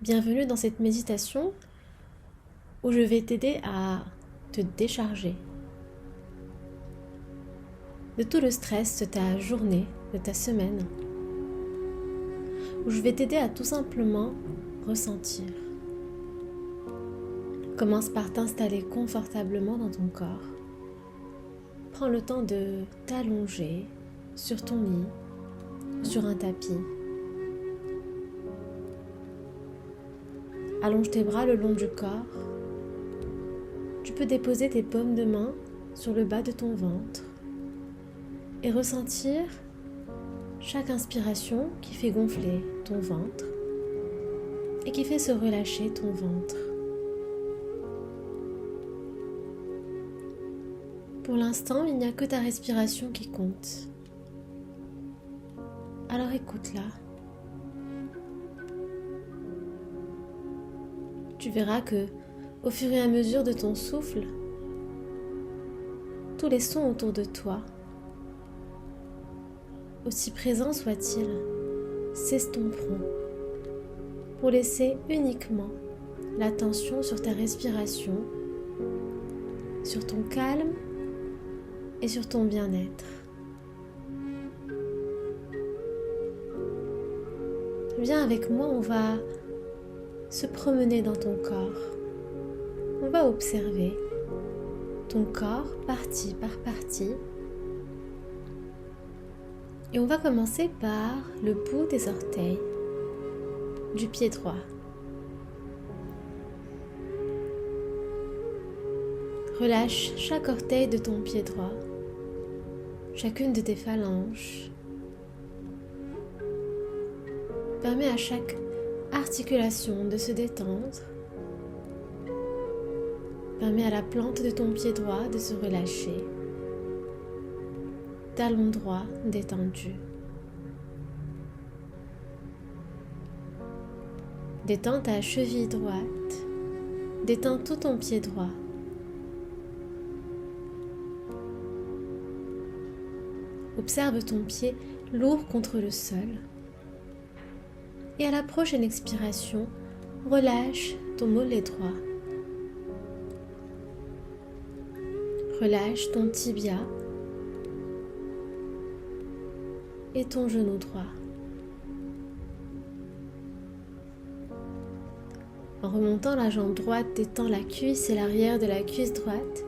Bienvenue dans cette méditation où je vais t'aider à te décharger de tout le stress de ta journée, de ta semaine, où je vais t'aider à tout simplement ressentir. Commence par t'installer confortablement dans ton corps. Prends le temps de t'allonger sur ton lit, sur un tapis. Allonge tes bras le long du corps. Tu peux déposer tes paumes de main sur le bas de ton ventre et ressentir chaque inspiration qui fait gonfler ton ventre et qui fait se relâcher ton ventre. Pour l'instant, il n'y a que ta respiration qui compte. Alors écoute-la. Tu verras que, au fur et à mesure de ton souffle, tous les sons autour de toi, aussi présents soient-ils, s'estomperont pour laisser uniquement l'attention sur ta respiration, sur ton calme et sur ton bien-être. Viens avec moi, on va se promener dans ton corps. On va observer ton corps partie par partie. Et on va commencer par le bout des orteils du pied droit. Relâche chaque orteil de ton pied droit, chacune de tes phalanges. Permets à chaque articulation de se détendre. Permets à la plante de ton pied droit de se relâcher. Talon droit détendu. Détends ta cheville droite. Détends tout ton pied droit. Observe ton pied lourd contre le sol. Et à la prochaine expiration, relâche ton mollet droit. Relâche ton tibia et ton genou droit. En remontant la jambe droite, détends la cuisse et l'arrière de la cuisse droite.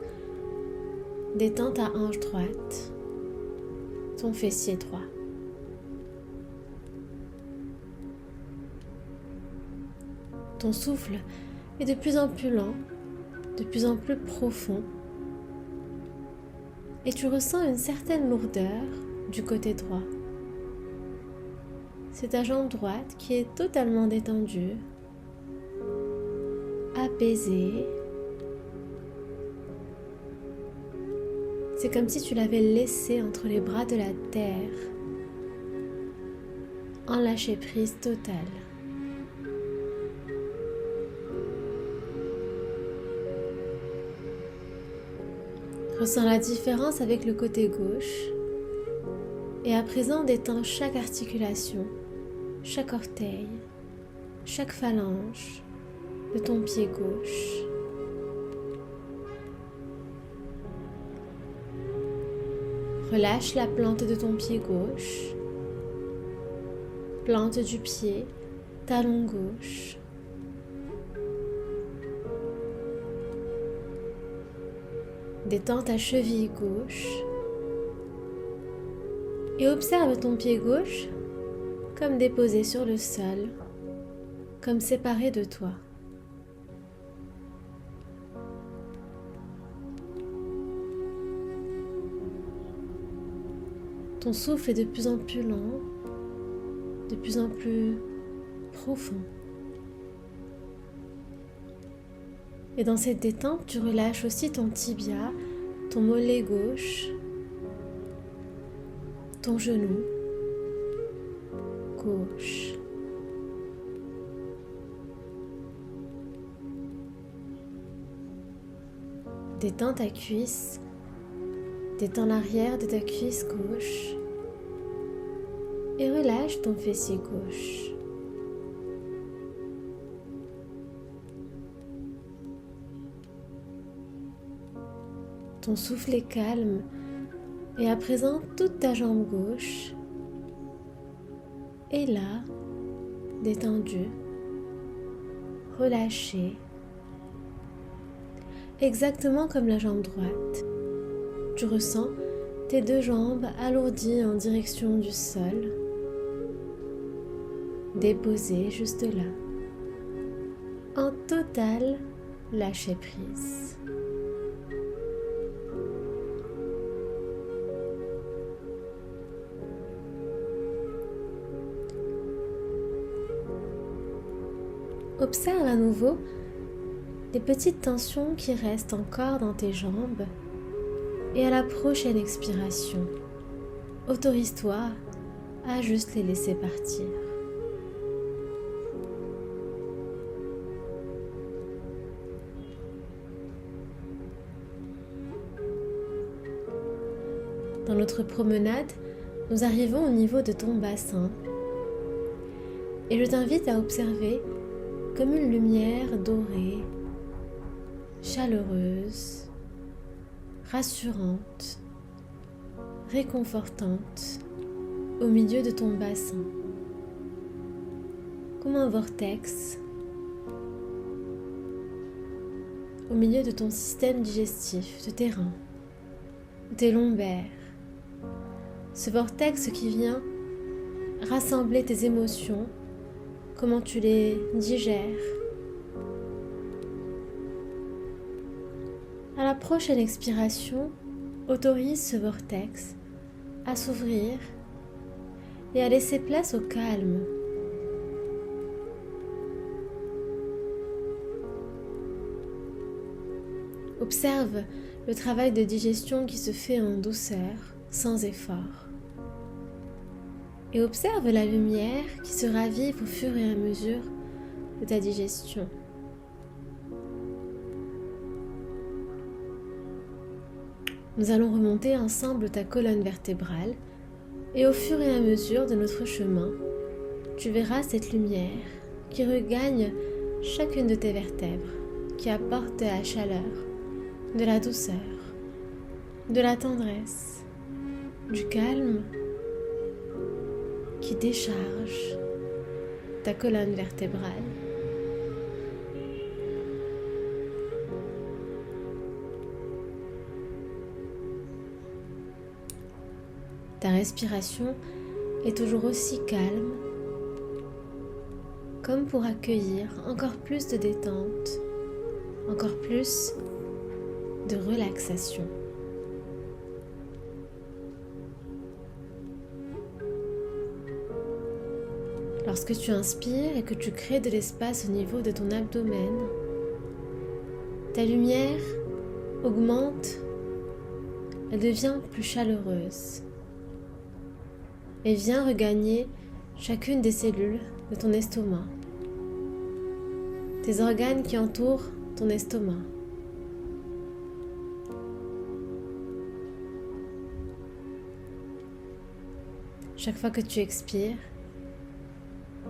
Détends ta hanche droite, ton fessier droit. Ton souffle est de plus en plus lent, de plus en plus profond, et tu ressens une certaine lourdeur du côté droit. C'est ta jambe droite qui est totalement détendue, apaisée. C'est comme si tu l'avais laissée entre les bras de la terre, en lâcher prise totale. Ressens la différence avec le côté gauche et à présent détends chaque articulation, chaque orteil, chaque phalange de ton pied gauche. Relâche la plante de ton pied gauche, plante du pied, talon gauche. Détends ta cheville gauche et observe ton pied gauche comme déposé sur le sol, comme séparé de toi. Ton souffle est de plus en plus lent, de plus en plus profond. Et dans cette détente, tu relâches aussi ton tibia, ton mollet gauche, ton genou gauche. Détends ta cuisse, détends l'arrière de ta cuisse gauche et relâche ton fessier gauche. ton souffle est calme et à présent toute ta jambe gauche est là, détendue, relâchée, exactement comme la jambe droite. Tu ressens tes deux jambes alourdies en direction du sol, déposées juste là, en total lâcher prise. Observe à nouveau les petites tensions qui restent encore dans tes jambes et à la prochaine expiration, autorise-toi à juste les laisser partir. Dans notre promenade, nous arrivons au niveau de ton bassin et je t'invite à observer comme une lumière dorée, chaleureuse, rassurante, réconfortante au milieu de ton bassin, comme un vortex au milieu de ton système digestif, de tes reins, de tes lombaires. Ce vortex qui vient rassembler tes émotions, comment tu les digères. À la prochaine expiration, autorise ce vortex à s'ouvrir et à laisser place au calme. Observe le travail de digestion qui se fait en douceur, sans effort. Et observe la lumière qui se ravive au fur et à mesure de ta digestion. Nous allons remonter ensemble ta colonne vertébrale et au fur et à mesure de notre chemin, tu verras cette lumière qui regagne chacune de tes vertèbres, qui apporte de la chaleur, de la douceur, de la tendresse, du calme, qui décharge ta colonne vertébrale. Ta respiration est toujours aussi calme, comme pour accueillir encore plus de détente, encore plus de relaxation. Lorsque tu inspires et que tu crées de l'espace au niveau de ton abdomen, ta lumière augmente, elle devient plus chaleureuse et vient regagner chacune des cellules de ton estomac, tes organes qui entourent ton estomac. Chaque fois que tu expires,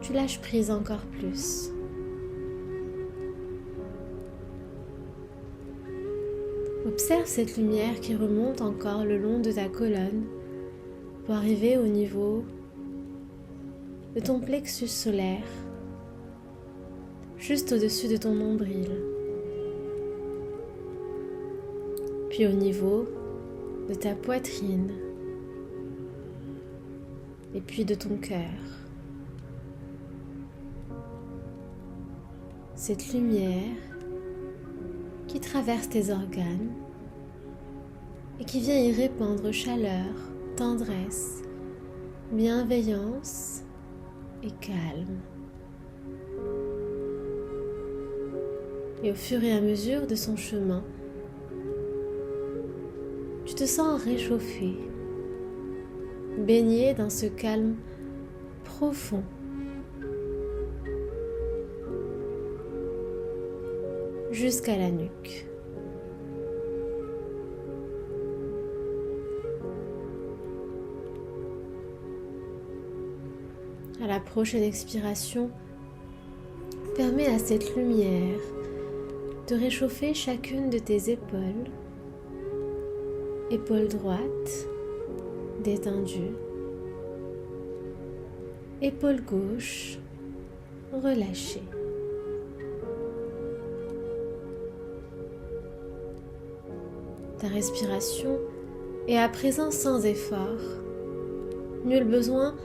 tu lâches prise encore plus. Observe cette lumière qui remonte encore le long de ta colonne pour arriver au niveau de ton plexus solaire, juste au-dessus de ton nombril, puis au niveau de ta poitrine et puis de ton cœur. Cette lumière qui traverse tes organes et qui vient y répandre chaleur, tendresse, bienveillance et calme. Et au fur et à mesure de son chemin, tu te sens réchauffé, baigné dans ce calme profond. Jusqu'à la nuque. À la prochaine expiration, permets à cette lumière de réchauffer chacune de tes épaules, Épaule droite, détendue. Épaule gauche, relâchée. Ta respiration est à présent sans effort. Nul besoin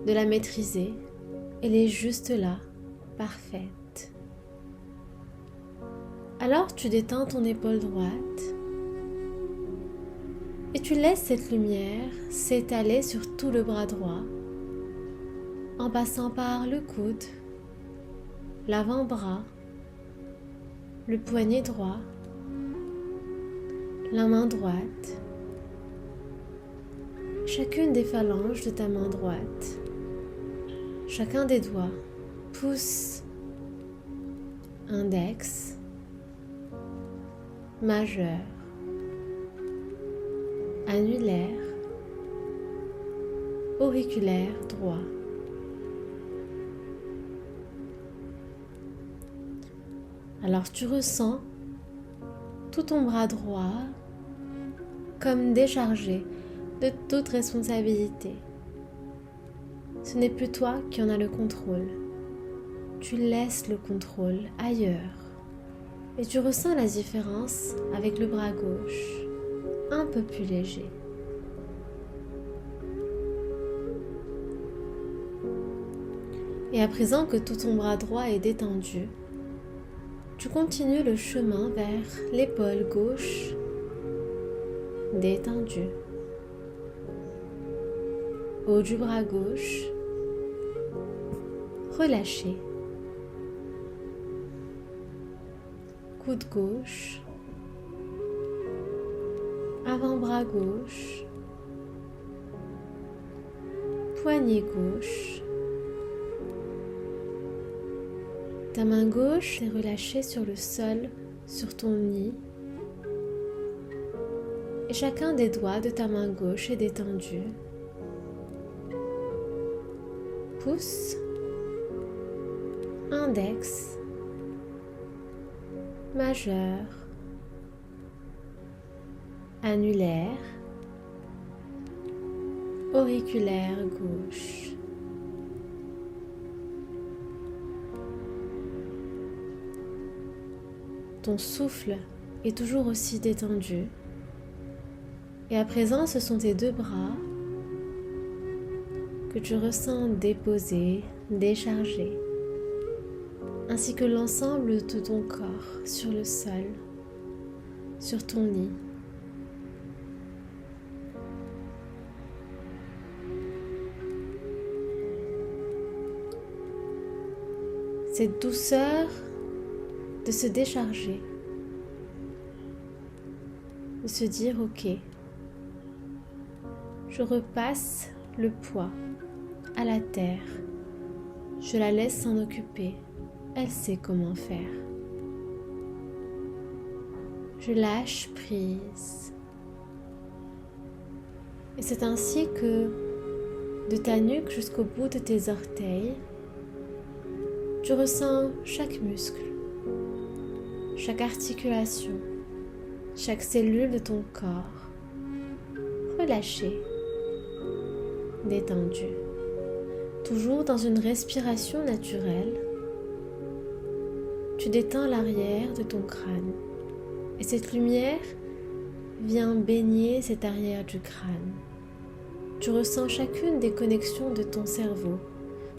de la maîtriser. Elle est juste là, parfaite. Alors tu détends ton épaule droite et tu laisses cette lumière s'étaler sur tout le bras droit en passant par le coude, l'avant-bras, le poignet droit, la main droite, chacune des phalanges de ta main droite, chacun des doigts, pouce, index, majeur, annulaire, auriculaire droit. Alors tu ressens tout ton bras droit comme déchargé de toute responsabilité. Ce n'est plus toi qui en as le contrôle. Tu laisses le contrôle ailleurs. Et tu ressens la différence avec le bras gauche, un peu plus léger. Et à présent que tout ton bras droit est détendu, tu continues le chemin vers l'épaule gauche, détendue. Haut du bras gauche, relâché. Coude gauche, avant-bras gauche, poignet gauche. Ta main gauche est relâchée sur le sol, sur ton nid. Et chacun des doigts de ta main gauche est détendu. Pouce, index, majeur, annulaire, auriculaire gauche. Ton souffle est toujours aussi détendu. Et à présent, ce sont tes deux bras que tu ressens déposés, déchargés, ainsi que l'ensemble de ton corps sur le sol, sur ton lit. Cette douceur de se décharger, de se dire ok, je repasse le poids à la terre, je la laisse s'en occuper, elle sait comment faire. Je lâche prise. Et c'est ainsi que de ta nuque jusqu'au bout de tes orteils, tu ressens chaque muscle, chaque articulation, chaque cellule de ton corps, relâchée, détendue, toujours dans une respiration naturelle. Tu détends l'arrière de ton crâne et cette lumière vient baigner cet arrière du crâne. Tu ressens chacune des connexions de ton cerveau,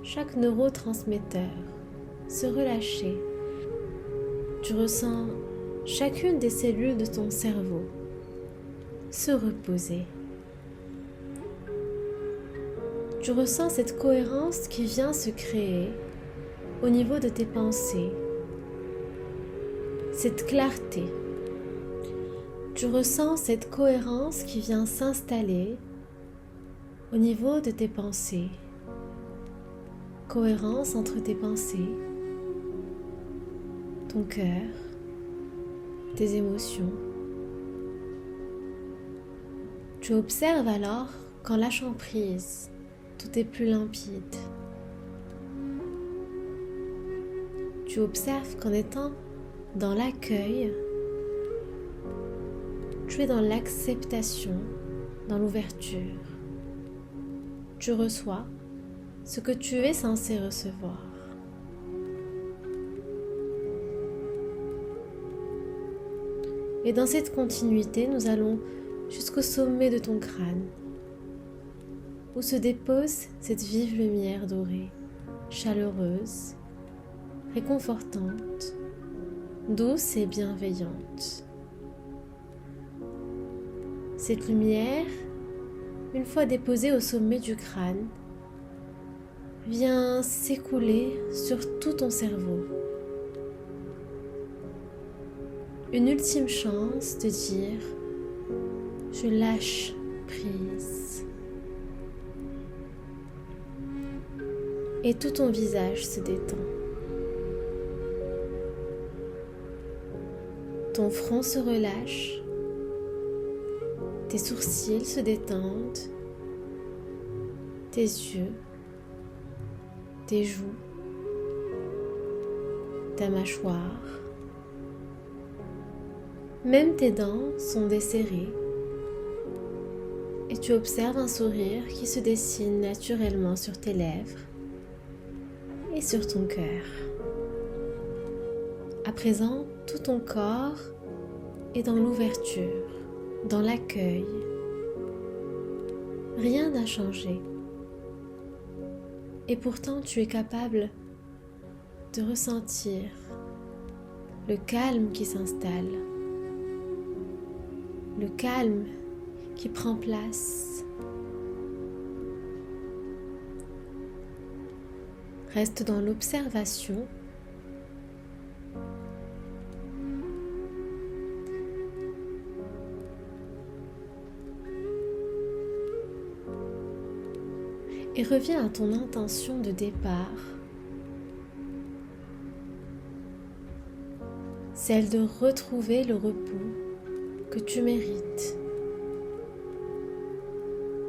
chaque neurotransmetteur se relâcher. Tu ressens chacune des cellules de ton cerveau se reposer. Tu ressens cette cohérence qui vient se créer au niveau de tes pensées, cette clarté. Tu ressens cette cohérence qui vient s'installer au niveau de tes pensées. Cohérence entre tes pensées, ton cœur, tes émotions. Tu observes alors qu'en lâchant prise, tout est plus limpide. Tu observes qu'en étant dans l'accueil, tu es dans l'acceptation, dans l'ouverture. Tu reçois ce que tu es censé recevoir. Et dans cette continuité, nous allons jusqu'au sommet de ton crâne, où se dépose cette vive lumière dorée, chaleureuse, réconfortante, douce et bienveillante. Cette lumière, une fois déposée au sommet du crâne, vient s'écouler sur tout ton cerveau. Une ultime chance de dire « Je lâche prise ». Et tout ton visage se détend. Ton front se relâche, tes sourcils se détendent, tes yeux, tes joues, ta mâchoire, même tes dents sont desserrées et tu observes un sourire qui se dessine naturellement sur tes lèvres et sur ton cœur. À présent, tout ton corps est dans l'ouverture, dans l'accueil. Rien n'a changé. Et pourtant, tu es capable de ressentir le calme qui s'installe, le calme qui prend place. Reste dans l'observation. Et reviens à ton intention de départ, celle de retrouver le repos que tu mérites,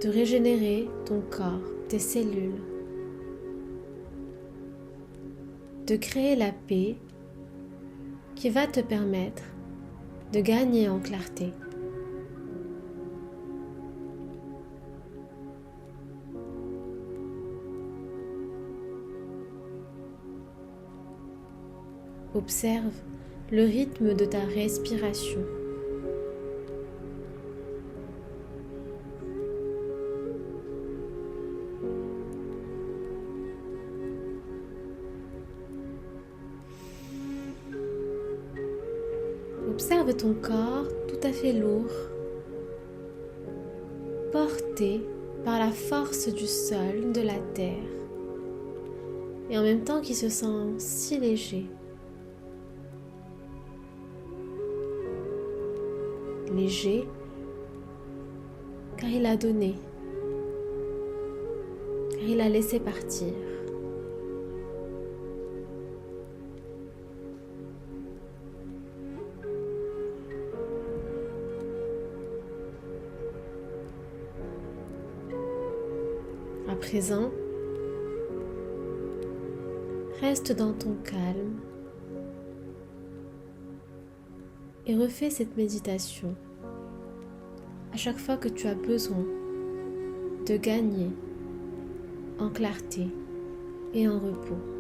de régénérer ton corps, tes cellules, de créer la paix qui va te permettre de gagner en clarté. Observe le rythme de ta respiration. Observe ton corps tout à fait lourd, porté par la force du sol, de la terre, et en même temps qui se sent si léger. Léger, car il a donné, car il a laissé partir. À présent, reste dans ton calme et refais cette méditation à chaque fois que tu as besoin de gagner en clarté et en repos.